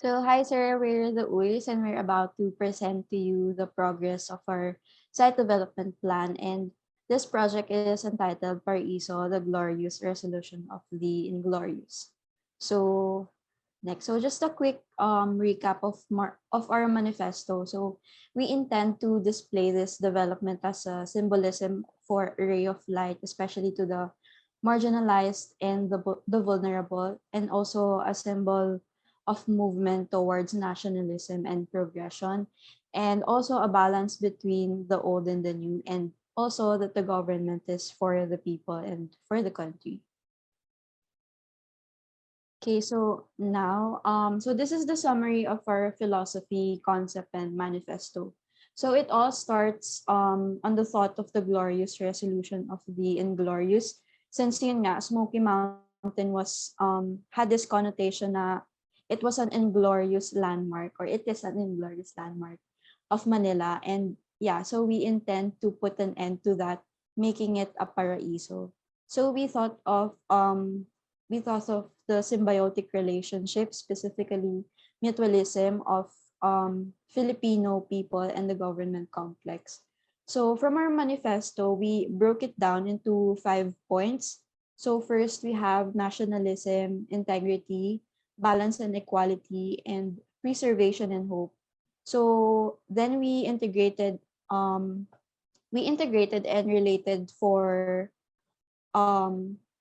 So, hi sir, we're the UIS and we're about to present to you the progress of our site development plan. And this project is entitled Paraiso, the Glorious Resolution of the Inglorious. So, next, so just a quick recap of our manifesto. So, we intend to display this development as a symbolism for a ray of light, especially to the marginalized and the vulnerable, and also a symbol of movement towards nationalism and progression, and also a balance between the old and the new, and also that the government is for the people and for the country. Okay, so now, so this is the summary of our philosophy, concept, and manifesto. So it all starts on the thought of the glorious resolution of the inglorious, since yun nga, Smoky Mountain had this connotation na it was an inglorious landmark, or it is an inglorious landmark of Manila. And yeah, so we intend to put an end to that, making it a paraiso. So we thought of the symbiotic relationship, specifically mutualism of Filipino people and the government complex. So from our manifesto, we broke it down into 5 points. So first, we have nationalism, integrity, balance and equality, and preservation and hope. So then we integrated and related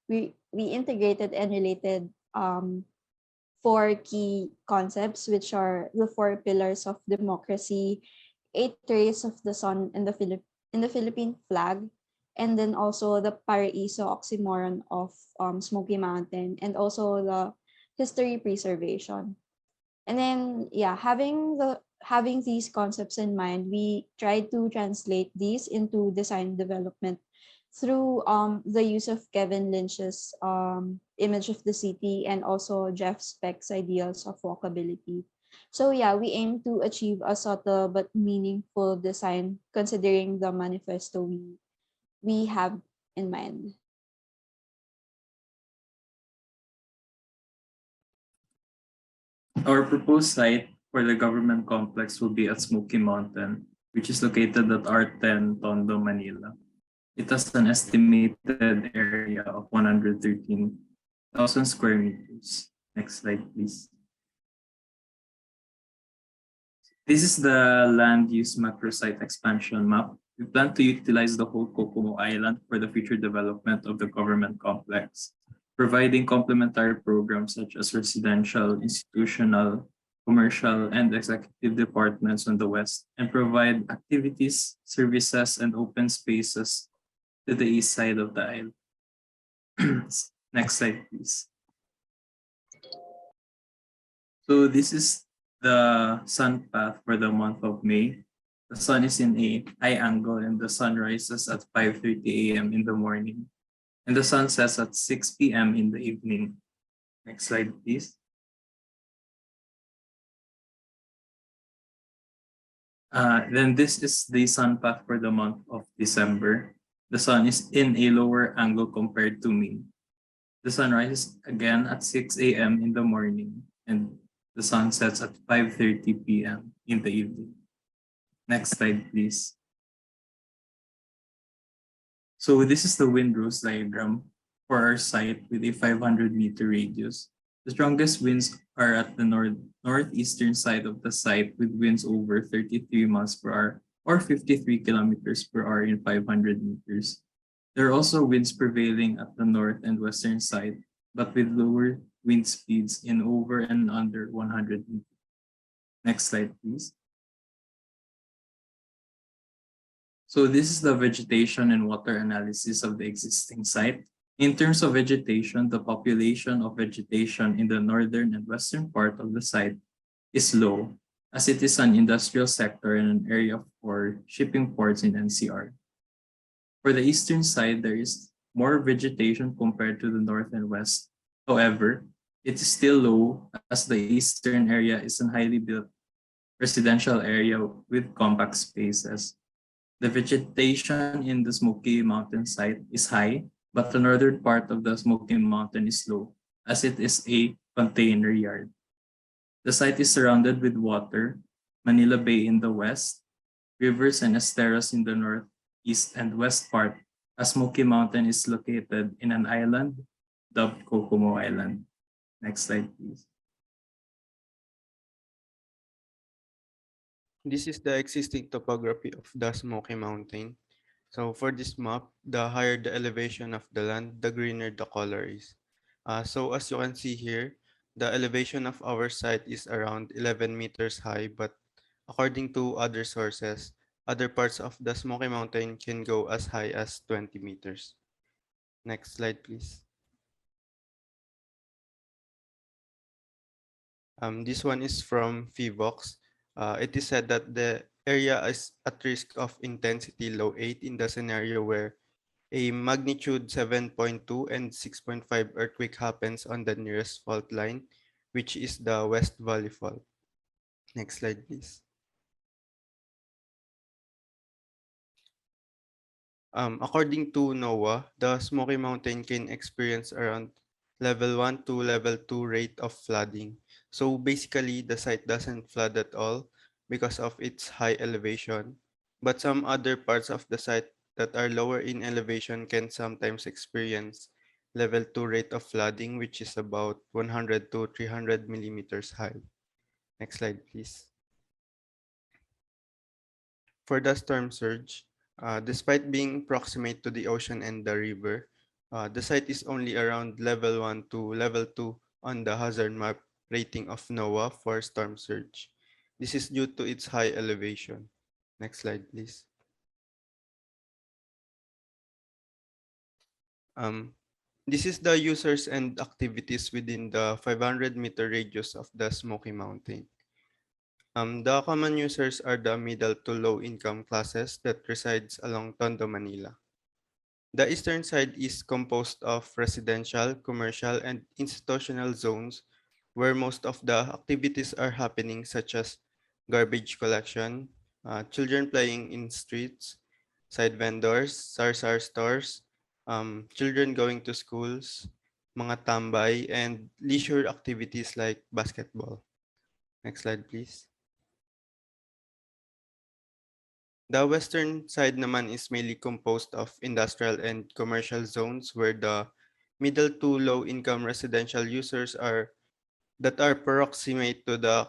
we integrated and related four key concepts, which are the four pillars of democracy, eight rays of the sun in the Philippine flag, and then also the paraiso oxymoron of Smoky Mountain, and also the history preservation. And then yeah, having these concepts in mind, we tried to translate these into design development through the use of Kevin Lynch's image of the city, and also Jeff Speck's ideals of walkability. So yeah, we aim to achieve a subtle but meaningful design, considering the manifesto we have in mind. Our proposed site for the government complex will be at Smoky Mountain, which is located at R10 Tondo, Manila. It has an estimated area of 113,000 square meters. Next slide, please. This is the land use macro site expansion map. We plan to utilize the whole Kokomo Island for the future development of the government complex, providing complementary programs such as residential, institutional, commercial, and executive departments on the west, and provide activities, services, and open spaces to the east side of the island. Next slide, please. So this is the sun path for the month of May. The sun is in a high angle and the sun rises at 5:30 a.m. in the morning. And the sun sets at 6 p.m. in the evening. Next slide, please. Then this is the sun path for the month of December. The sun is in a lower angle compared to May. The sun rises again at 6 a.m. in the morning, and the sun sets at 5:30 p.m. in the evening. Next slide, please. So this is the windrows diagram for our site with a 500-meter radius. The strongest winds are at the northeastern side of the site with winds over 33 miles per hour or 53 kilometers per hour in 500 meters. There are also winds prevailing at the north and western side, but with lower wind speeds in over and under 100 meters. Next slide, please. So this is the vegetation and water analysis of the existing site. In terms of vegetation, the population of vegetation in the northern and western part of the site is low, as it is an industrial sector and an area for shipping ports in NCR. For the eastern side, there is more vegetation compared to the north and west. However, it is still low as the eastern area is a highly built residential area with compact spaces. The vegetation in the Smoky Mountain site is high, but the northern part of the Smoky Mountain is low, as it is a container yard. The site is surrounded with water, Manila Bay in the west, rivers and esteros in the north, east, and west part, as Smoky Mountain is located in an island dubbed Kokomo Island. Next slide, please. This is the existing topography of the Smoky Mountain. So for this map, the higher the elevation of the land, the greener the color is. So as you can see here, the elevation of our site is around 11 meters high, but according to other sources, other parts of the Smoky Mountain can go as high as 20 meters. Next slide, please. This one is from Fivox. It is said that the area is at risk of intensity low 8 in the scenario where a magnitude 7.2 and 6.5 earthquake happens on the nearest fault line, which is the West Valley Fault. Next slide, please. According to NOAA, the Smoky Mountain can experience around level 1 to level 2 rate of flooding. So basically, the site doesn't flood at all because of its high elevation. But some other parts of the site that are lower in elevation can sometimes experience level 2 rate of flooding, which is about 100 to 300 millimeters high. Next slide, please. For the storm surge, despite being proximate to the ocean and the river, the site is only around level 1 to level 2 on the hazard map rating of NOAA for storm surge. This is due to its high elevation. Next slide, please. This is the users and activities within the 500-meter radius of the Smoky Mountain. The common users are the middle to low income classes that resides along Tondo, Manila. The eastern side is composed of residential, commercial, and institutional zones where most of the activities are happening, such as garbage collection, children playing in streets, side vendors, sarsar stores, children going to schools, mga tambay, and leisure activities like basketball. Next slide, please. The western side naman is mainly composed of industrial and commercial zones where the middle to low income residential users are that are proximate to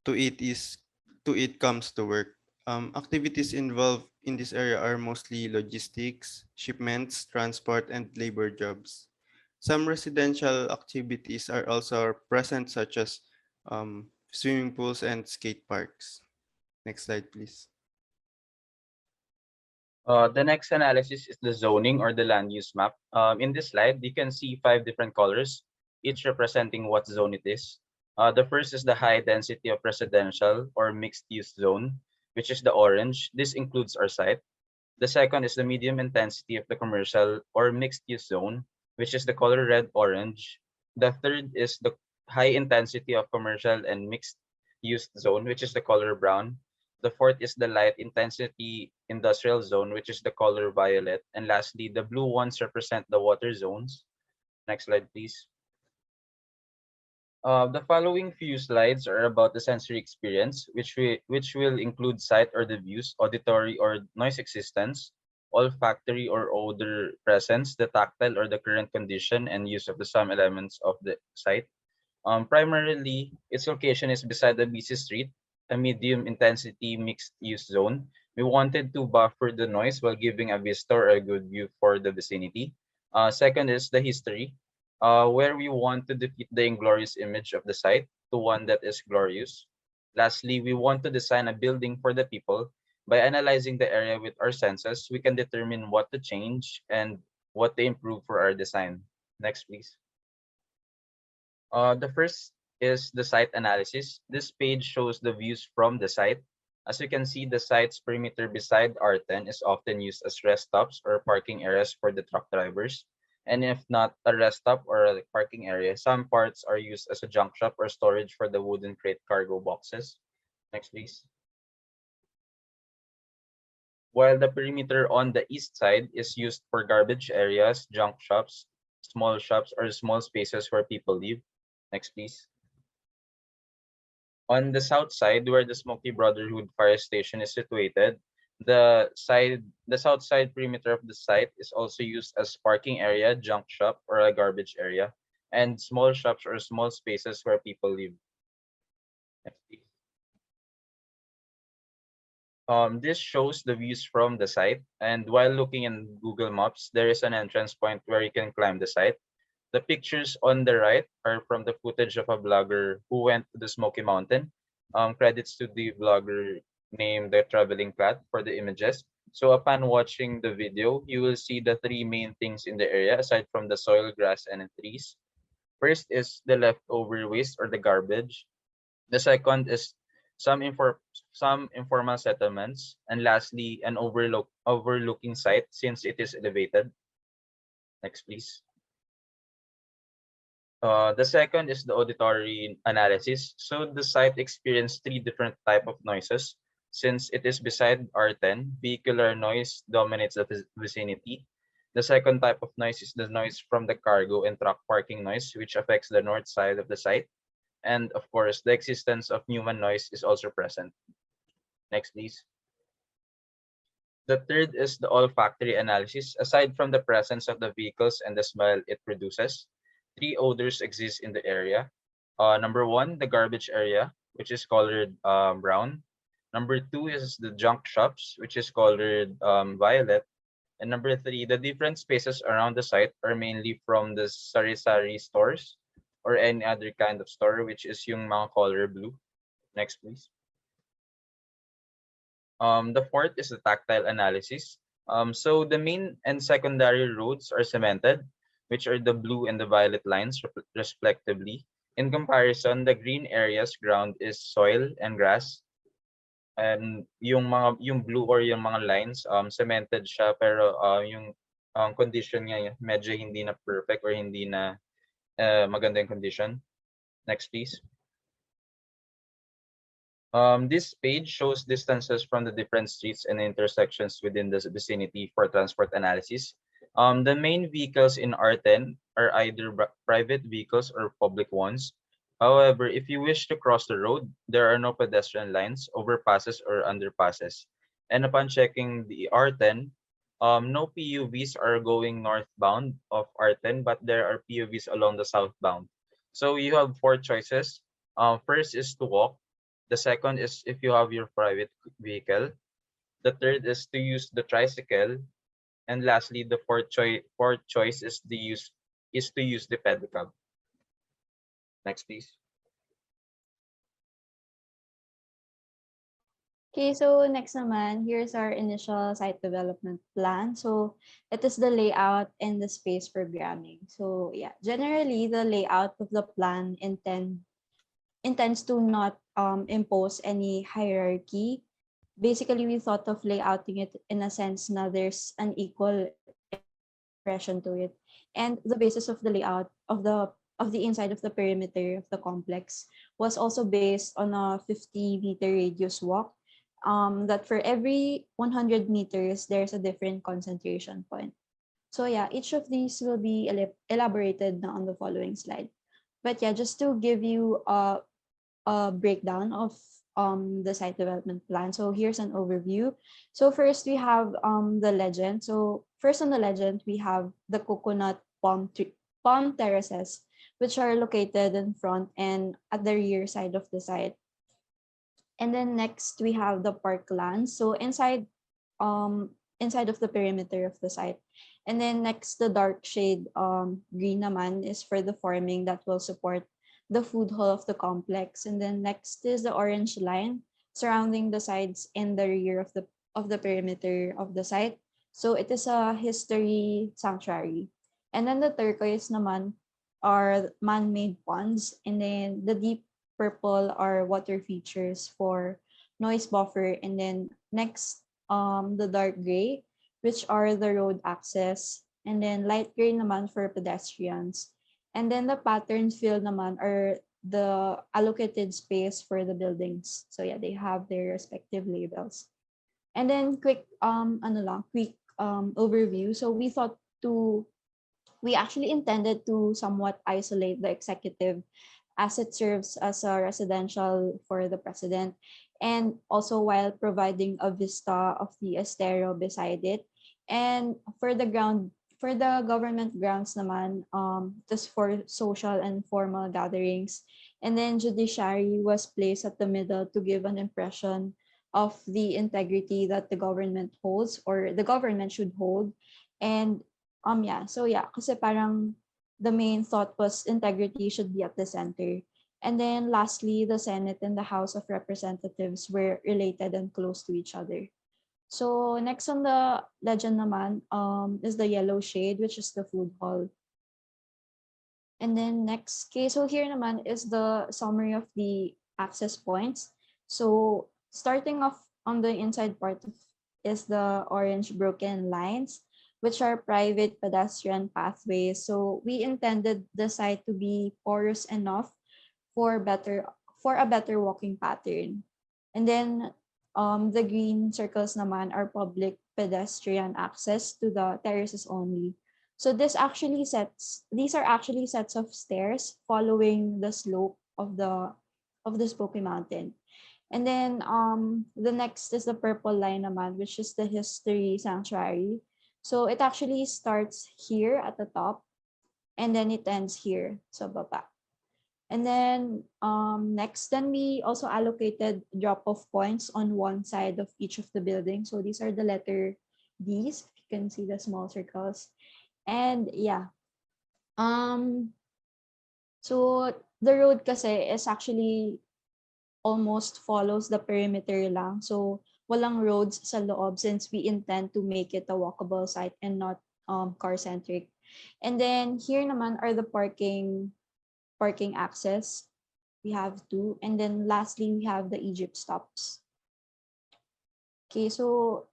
it comes to work. Activities involved in this area are mostly logistics, shipments, transport, and labor jobs. Some residential activities are also present, such as swimming pools and skate parks. Next slide, please. The next analysis is the zoning or the land use map. In this slide, you can see 5 different colors, each representing what zone it is. The first is the high density of residential or mixed use zone, which is the orange. This includes our site. The second is the medium intensity of the commercial or mixed use zone, which is the color red orange. The third is the high intensity of commercial and mixed use zone, which is the color brown. The fourth is the light intensity industrial zone, which is the color violet. And lastly, the blue ones represent the water zones. Next slide, please. The following few slides are about the sensory experience, which will include sight or the views, auditory or noise existence, olfactory or odor presence, the tactile or the current condition and use of the some elements of the site. Primarily, its location is beside the busy street, a medium intensity mixed use zone. We wanted to buffer the noise while giving a vista or a good view for the vicinity. Second is the history, where we want to defeat the inglorious image of the site to one that is glorious. Lastly, we want to design a building for the people. By analyzing the area with our senses, we can determine what to change and what to improve for our design. Next, please. The first is the site analysis. This page shows the views from the site. As you can see, the site's perimeter beside R10 is often used as rest stops or parking areas for the truck drivers. And if not a rest stop or a parking area, some parts are used as a junk shop or storage for the wooden crate cargo boxes. Next, please. While the perimeter on the east side is used for garbage areas, junk shops, or small spaces where people live. Next, please. On the south side, where the Smoky Brotherhood Fire Station is situated, the south side perimeter of the site is also used as parking area, junk shop, or a garbage area, and small shops or small spaces where people live. Next, please. This shows the views from the site, and while looking in Google Maps, there is an entrance point where you can climb the site. The pictures on the right are from the footage of a blogger who went to the Smoky Mountain. Credits to the blogger named The Traveling Cat for the images. So upon watching the video, you will see the three main things in the area aside from the soil, grass, and the trees. First is the leftover waste or the garbage. The second is some informal settlements, and lastly, an overlooking site since it is elevated. Next, please. The second is the auditory analysis. So the site experienced three different type of noises. Since it is beside R10, vehicular noise dominates the vicinity. The second type of noise is the noise from the cargo and truck parking noise, which affects the north side of the site. And of course, the existence of human noise is also present. Next, please. The third is the olfactory analysis. Aside from the presence of the vehicles and the smell it produces, three odors exist in the area. Number one, the garbage area, which is colored brown. Number two is the junk shops, which is colored violet. And number three, the different spaces around the site are mainly from the sari-sari stores or any other kind of store, which is yung mga color blue. Next, please. The fourth is the tactile analysis. So the main and secondary roads are cemented, which are the blue and the violet lines respectively. In comparison, the green areas ground is soil and grass. And yung blue or yung mga lines cemented siya pero yung condition niya medyo hindi na perfect or hindi na maganda yung condition. Next, please. This page shows distances from the different streets and intersections within the vicinity for transport analysis. The main vehicles in R10 are either private vehicles or public ones. However, if you wish to cross the road, there are no pedestrian lines, overpasses, or underpasses. And upon checking the R10, no PUVs are going northbound of R10, but there are PUVs along the southbound. So you have four choices. First is to walk. The second is if you have your private vehicle. The third is to use the tricycle. And lastly, the fourth choice is to use the pedicab. Next, please. Okay, so next naman, here's our initial site development plan. So it is the layout and the space programming. So yeah, generally the layout of the plan intends to not impose any hierarchy. Basically, we thought of layouting it in a sense now there's an equal expression to it. And the basis of the layout of the inside of the perimeter of the complex was also based on a 50-meter radius walk. That for every 100 meters, there's a different concentration point. So yeah, each of these will be elaborated now on the following slide. But yeah, just to give you a breakdown of the site development plan. So here's an overview. So first we have the legend. So first on the legend, we have the coconut palm terraces, which are located in front and at the rear side of the site. And then next we have the parkland. So inside of the perimeter of the site. And then next the dark shade green naman is for the farming that will support the food hall of the complex. And then next is the orange line surrounding the sides and the rear of the perimeter of the site. So it is a history sanctuary. And then the turquoise naman are man-made ponds, and then the deep purple are water features for noise buffer, and then next the dark gray, which are the road access, and then light gray naman for pedestrians. And then the pattern fill naman are the allocated space for the buildings. So yeah, they have their respective labels. And then quick overview. So we actually intended to somewhat isolate the executive as it serves as a residential for the president, and also while providing a vista of the estero beside it. And for the government grounds naman, just for social and formal gatherings. And then judiciary was placed at the middle to give an impression of the integrity that the government holds or the government should hold. And yeah, so yeah, kasi parang the main thought was integrity should be at the center. And then lastly, the Senate and the House of Representatives were related and close to each other. So next on the legend naman is the yellow shade, which is the food hall. And then next, okay, so here naman is the summary of the access points. So starting off on the inside part is the orange broken lines, which are private pedestrian pathways. So we intended the site to be porous enough for a better walking pattern. And then the green circles naman are public pedestrian access to the terraces only. So these are actually sets of stairs following the slope of the Smoky Mountain. And then the next is the purple line naman, which is the history sanctuary. So it actually starts here at the top and then it ends here sa baba. And then next, then we also allocated drop-off points on one side of each of the buildings. So these are the letter Ds, if you can see the small circles. And yeah, so the road kasi is actually almost follows the perimeter lang. So walang roads sa loob since we intend to make it a walkable site and not car-centric. And then here naman are the parking access. We have two. And then lastly, we have the Egypt stops. Okay, so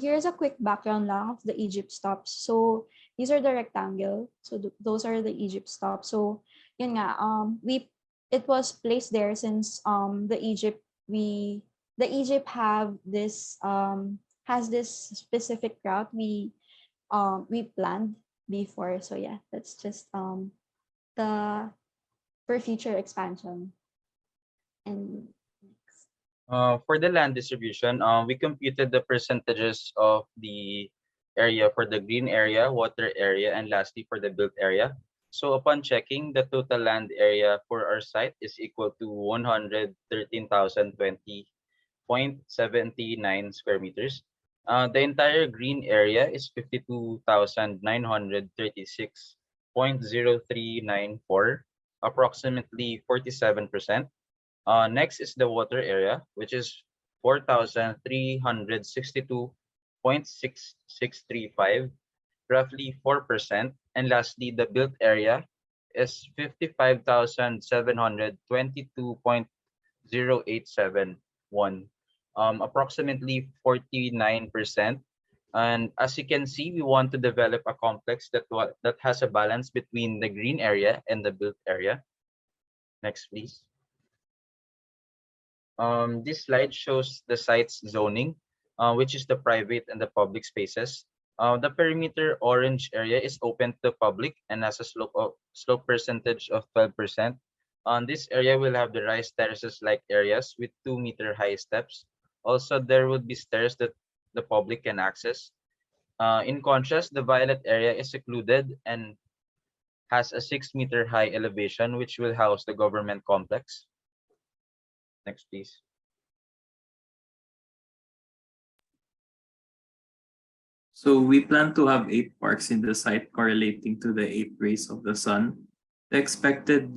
here's a quick background lang of the Egypt stops. So these are the rectangle. So those are the Egypt stops. So yun nga, it was placed there since the Egypt have this has this specific route we planned before. So yeah, that's just the for future expansion. And For the land distribution, we computed the percentages of the area for the green area, water area, and lastly for the built area. So upon checking, the total land area for our site is equal to 113,020.79 square meters. The entire green area is 52,936.0394, approximately 47%. Next is the water area, which is 4,362.6635, roughly 4%. And lastly, the built area is 55,722.0871, approximately 49%. And as you can see, we want to develop a complex that has a balance between the green area and the built area. Next, please. This slide shows the site's zoning, which is the private and the public spaces. The perimeter orange area is open to the public and has a slope percentage of 12%. On this area, we'll have the rice terraces-like areas with 2-meter high steps. Also, there would be stairs that the public can access. In contrast, the violet area is secluded and has a 6-meter high elevation, which will house the government complex. Next, please. So we plan to have 8 parks in the site correlating to the 8 rays of the sun. The expected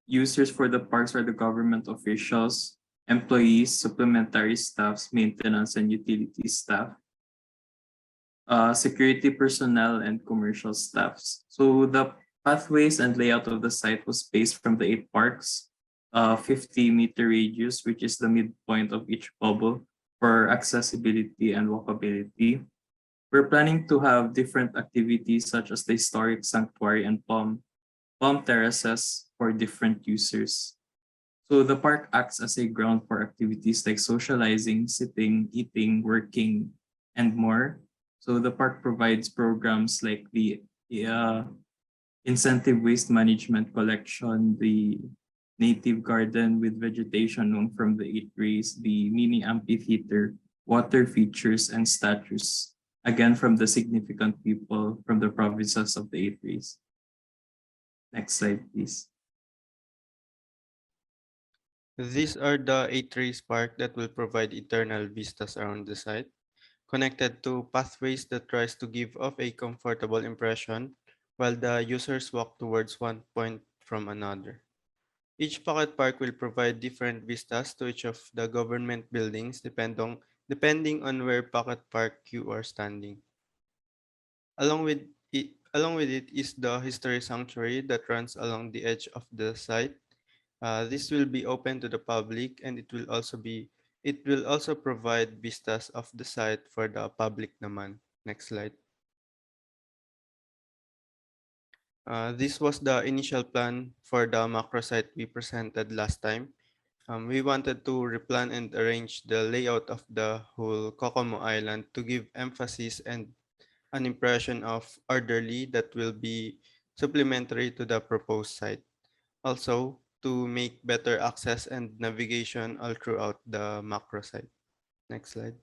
users for the parks are the government officials, employees, supplementary staffs, maintenance and utility staff, security personnel, and commercial staffs. So the pathways and layout of the site was based from the 8 parks, 50-meter radius, which is the midpoint of each bubble for accessibility and walkability. We're planning to have different activities such as the historic sanctuary and palm terraces for different users. So the park acts as a ground for activities like socializing, sitting, eating, working, and more. So the park provides programs like the incentive waste management collection, the native garden with vegetation known from the eight rays, the mini amphitheater, water features, and statues, again from the significant people from the provinces of the eight rays. Next slide, please. These are the 8 rays park that will provide eternal vistas around the site, connected to pathways that tries to give off a comfortable impression while the users walk towards one point from another. Each pocket park will provide different vistas to each of the government buildings depending on where pocket park you are standing. Along with it is the history sanctuary that runs along the edge of the site. This will be open to the public, and it will also provide vistas of the site for the public naman. Next slide. This was the initial plan for the macro site we presented last time. We wanted to replan and arrange the layout of the whole Kokomo Island to give emphasis and an impression of orderly that will be supplementary to the proposed site. Also, to make better access and navigation all throughout the macro site. Next slide.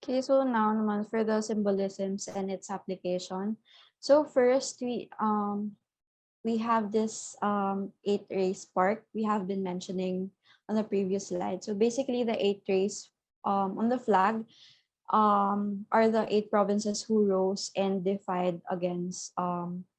Okay, so now naman for the symbolisms and its application. So first, we have this eight rays park we have been mentioning on the previous slide. So basically, the eight rays on the flag are the eight provinces who rose and defied against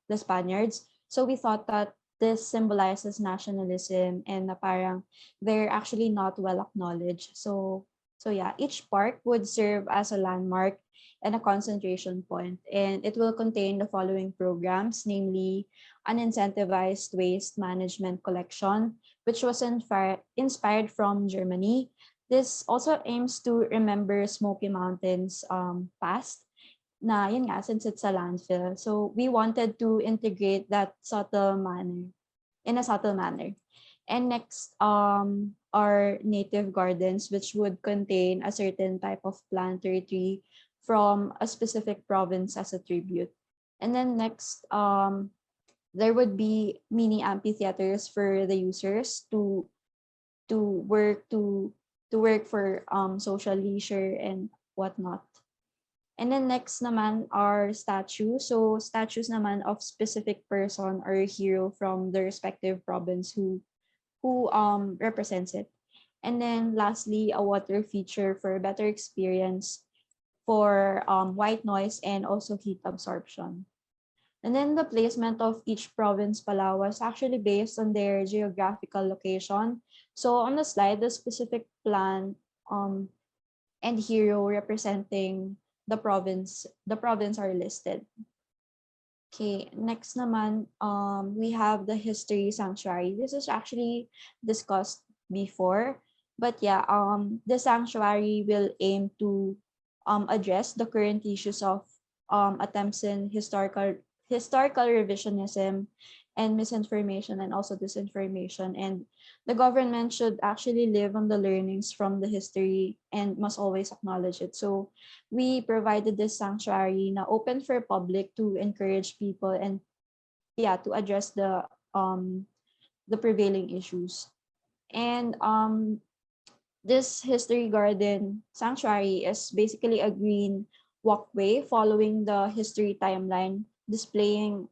the Spaniards. So we thought that this symbolizes nationalism and na parang they're actually not well acknowledged. So yeah, each park would serve as a landmark and a concentration point, and it will contain the following programs, namely an incentivized waste management collection, which was inspired from Germany. This also aims to remember Smoky Mountains past na yun nga, since it's a landfill. So we wanted to integrate that in a subtle manner. And next are native gardens, which would contain a certain type of plant or tree from a specific province as a tribute. And then next, there would be mini amphitheaters for the users to work to work for social leisure and whatnot. And then next naman are statues. So statues naman of specific person or hero from the respective province who represents it. And then lastly, a water feature for a better experience for white noise and also heat absorption. And then the placement of each province pala was actually based on their geographical location. So on the slide, the specific plant and hero representing the province are listed. Okay, next naman, we have the history sanctuary. This is actually discussed before, but yeah, the sanctuary will aim to address the current issues of attempts in historical revisionism and misinformation and also disinformation. And the government should actually live on the learnings from the history and must always acknowledge it. So we provided this sanctuary na open for public to encourage people and yeah, to address the prevailing issues. And this history garden sanctuary is basically a green walkway following the history timeline, displaying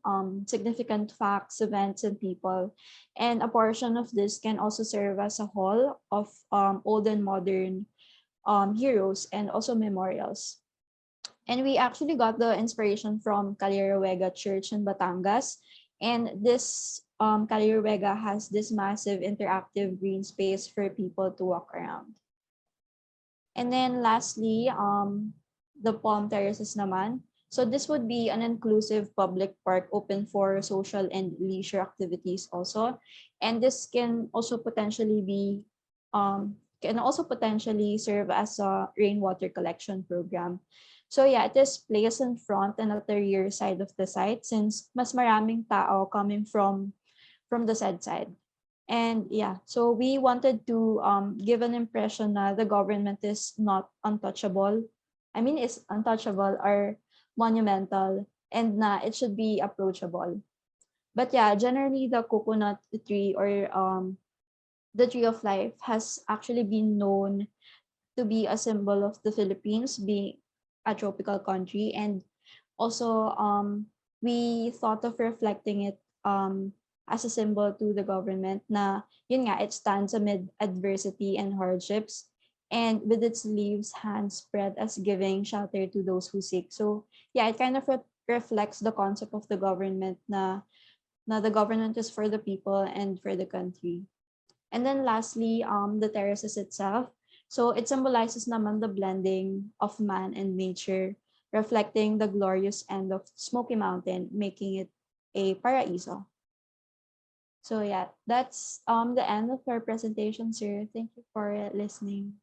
significant facts, events, and people. And a portion of this can also serve as a hall of old and modern heroes and also memorials. And we actually got the inspiration from Calieruega Church in Batangas. And this Calieruega has this massive interactive green space for people to walk around. And then lastly, the Palm Terraces naman. So this would be an inclusive public park open for social and leisure activities also. And this can also potentially serve as a rainwater collection program. So yeah, it is placed in front and at the rear side of the site since mas maraming tao coming from the said side. And yeah, so we wanted to give an impression that the government is not untouchable. I mean, it's untouchable or monumental and na it should be approachable. But yeah, generally the coconut tree or the tree of life has actually been known to be a symbol of the Philippines being a tropical country, and also we thought of reflecting it as a symbol to the government na yun nga, it stands amid adversity and hardships, and with its leaves hands spread as giving shelter to those who seek. So yeah, it kind of reflects the concept of the government na the government is for the people and for the country. And then lastly, the terraces itself. So it symbolizes naman the blending of man and nature, reflecting the glorious end of Smoky Mountain, making it a paraiso. So yeah, that's the end of our presentation, sir. Thank you for listening.